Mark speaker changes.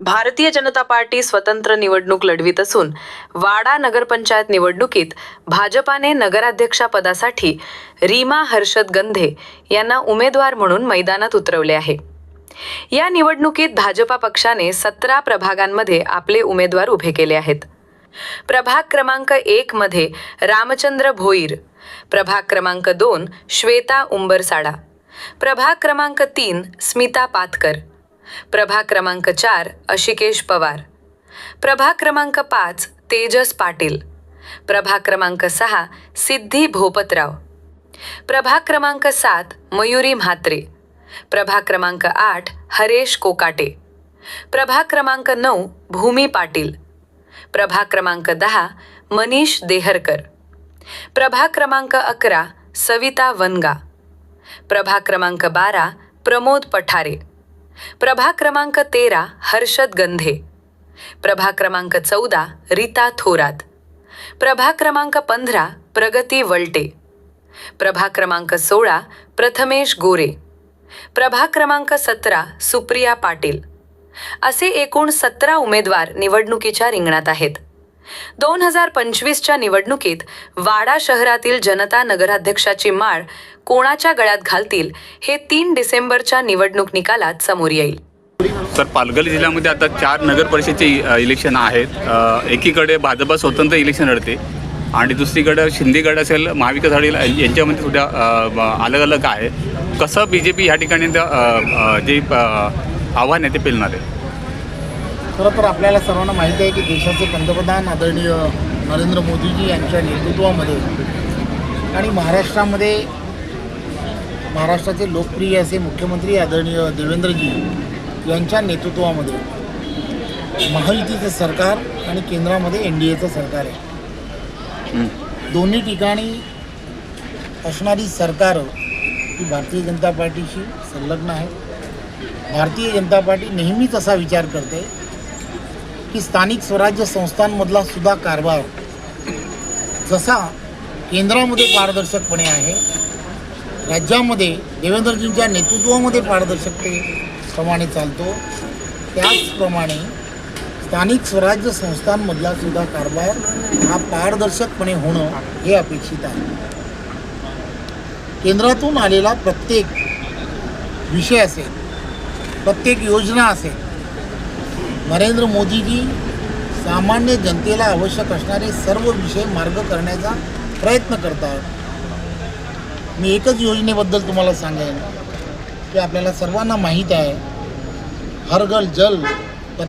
Speaker 1: Bharatiya Janata party स्वतंत्र निवडणूक लढवित असून वाडा नगरपंचायत निवडणुकीत भाजपाने नगराध्यक्षपदासाठी रीमा हर्षद गंधे यांना उमेदवार म्हणून मैदानात उतरवले आहे। या निवडणुकीत भाजपा पक्षाने 17 प्रभागांमध्ये आपले उमेदवार उभे केले आहेत। प्रभाग क्रमांक 1 मध्ये रामचंद्र भोईर, प्रभाग क्रमांक 2 श्वेता उंबरसाडा, प्रभाग क्रमांक 3 स्मिता पातकर, प्रभाग क्रमांक 4 अशिकेश पवार, प्रभाग क्रमांक 5 तेजस पाटील, प्रभाग क्रमांक 6 सिद्धी भोपतराव, प्रभाग क्रमांक 7 मयुरी म्हात्रे, प्रभाग क्रमांक 8 हरेश कोकाटे, प्रभाग क्रमांक 9 भूमी पाटील, प्रभाग क्रमांक 10 मनीष देहरकर, प्रभाग क्रमांक 11 सविता वनगा, प्रभाग क्रमांक 12 प्रमोद पठारे, प्रभाग क्रमांक 13 हर्षद गंधे, प्रभाग क्रमांक 14 रीता थोरात, प्रभाग क्रमांक 15 प्रगती वलटे, प्रभाग क्रमांक 16 प्रथमेश गोरे, प्रभाग क्रमांक 17 सुप्रिया पाटील असे एकूण 17 उमेदवार निवडणुकीच्या रिंगणात आहेत। 2025च्या निवडणुकीत वाडा शहरातील जनता नगराध्यक्षाची माळ कोणाच्या गळ्यात घालतील हे 3 डिसेंबरच्या निवडणूक निकालात समोर येईल।
Speaker 2: सर, पालघर जिल्ह्यामध्ये आता 4 नगर परिषदेचे इलेक्शन आहेत। एकीकडे भाजपा स्वतंत्र इलेक्शन लढते आणि दुसरीकडे शिंदे गट असेल, महाविकास आघाडी यांच्यामध्ये सुद्धा अलग अलग आहे। कसं BJP ह्या ठिकाणी जे आव्हान आहे ते पेलणार आहे?
Speaker 3: खरं तर आपल्याला सर्वांना माहिती आहे की देशाचे पंतप्रधान आदरणीय नरेंद्र मोदीजी यांच्या नेतृत्वामध्ये आणि महाराष्ट्राचे लोकप्रिय असे मुख्यमंत्री आदरणीय देवेंद्रजी यांच्या नेतृत्वामध्ये महायुतीचं सरकार आणि केंद्रामध्ये NDAचं सरकार आहे। दोन्ही ठिकाणी असणारी सरकारं ही भारतीय जनता पार्टीशी संलग्न आहे। भारतीय जनता पार्टी नेहमीच असा विचार करते की स्थानिक स्वराज्य संस्थांमधला सुद्धा कारभार जसा केंद्रामध्ये पारदर्शकपणे आहे, राज्यामध्ये देवेंद्रजींच्या नेतृत्वामध्ये पारदर्शकतेप्रमाणे चालतो, त्याचप्रमाणे स्थानिक स्वराज्य संस्थांमधला सुद्धा कारभार हा पारदर्शकपणे होणं हे अपेक्षित आहे। केंद्रातून आलेला प्रत्येक विषय असेल, प्रत्येक योजना असेल, नरेंद्र मोदीजी सामान्य जनतेला आवश्यक असणारे सर्व विषय मार्ग करण्याचा प्रयत्न करतात। मी एकच योजनेबद्दल तुम्हाला सांगेन की आपल्याला सर्वांना माहीत आहे, हर घर जल